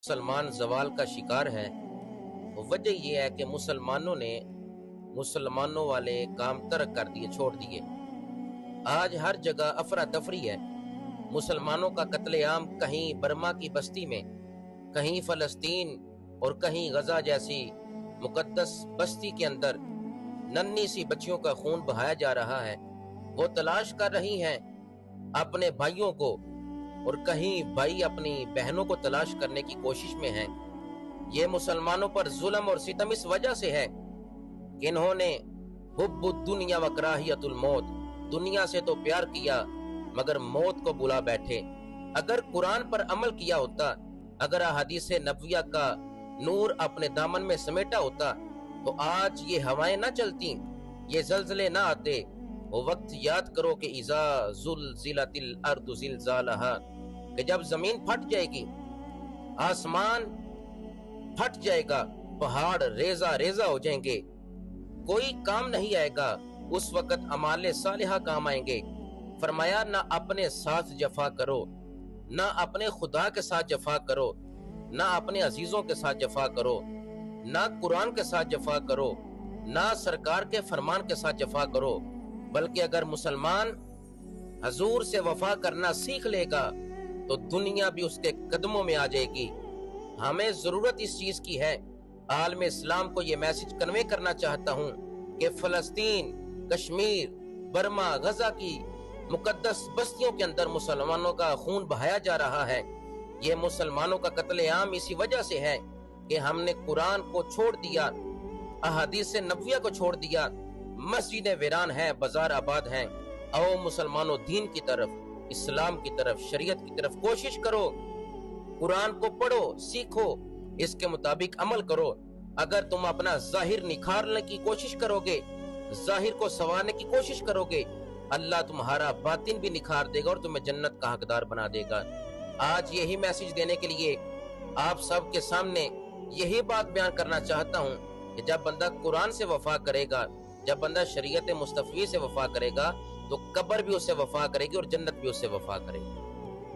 मुसलमान जवाल का शिकार है। वजह यह है कि मुसलमानों ने मुसलमानों वाले काम तर्क कर दिए, छोड़ दिए। आज हर जगह अफरा तफरी है। मुसलमानों का कत्लेआम कहीं बर्मा की बस्ती में, कहीं फलस्तीन और कहीं गजा जैसी मुकद्दस बस्ती के अंदर नन्ही सी बच्चियों का खून बहाया जा रहा है। वो तलाश कर रही हैं अपने भाइयों को, और कहीं भाई अपनी बहनों को तलाश करने की कोशिश में हैं। ये मुसलमानों पर जुल्म और सितम इस वजह से है कि इन्होंने हुब्बुद दुनिया व कराहियतुल मौत, दुनिया से तो प्यार किया मगर मौत को बुला बैठे। अगर कुरान पर अमल किया होता, अगर अहादीस नबविया का नूर अपने दामन में समेटा होता, तो आज ये हवाएं ना चलती, ये जल्जले ना आते। वो वक्त याद करो कि इज़ा ज़ुलज़िलतिल अर्दु ज़िलज़ालहा, कि जब जमीन फट जाएगी, आसमान फट जाएगा, पहाड़ रेजा रेजा हो जाएंगे, कोई काम नहीं आएगा। उस वक्त अमाले सालिहा काम आएंगे। फरमाया ना अपने साथ जफा करो, ना अपने खुदा के साथ जफा करो, ना अपने अजीजों के साथ जफा करो, ना कुरान के साथ जफा करो, ना सरकार के फरमान के साथ जफा करो। बल्कि अगर मुसलमान हजूर से वफा करना सीख लेगा तो दुनिया भी उसके कदमों में आ जाएगी। हमें जरूरत इस चीज की है। आलम इस्लाम को ये मैसेज कन्वे करना चाहता हूँ कि फलस्तीन, कश्मीर, बर्मा, गजा की मुकद्दस बस्तियों के अंदर मुसलमानों का खून बहाया जा रहा है। ये मुसलमानों का कत्लेआम इसी वजह से है कि हमने कुरान को छोड़ दिया, अहादीस नबविया को छोड़ दिया। मस्जिदें वीरान हैं, बाजार आबाद हैं। आओ मुसलमानों, दीन की तरफ, इस्लाम की तरफ, शरीयत की तरफ कोशिश करो। कुरान को पढ़ो, सीखो, इसके मुताबिक अमल करो। अगर तुम अपना जाहिर निखारने की कोशिश करोगे, जाहिर को संवारने की कोशिश करोगे, अल्लाह तुम्हारा बातिन भी निखार देगा और तुम्हें जन्नत का हकदार बना देगा। आज यही मैसेज देने के लिए आप सब के सामने यही बात बयान करना चाहता हूँ कि जब बंदा कुरान से वफा करेगा, जब बंदा शरीयत मुस्तफी से वफा करेगा, तो कब्र भी उससे वफा करेगी और जन्नत भी उससे वफा करेगी।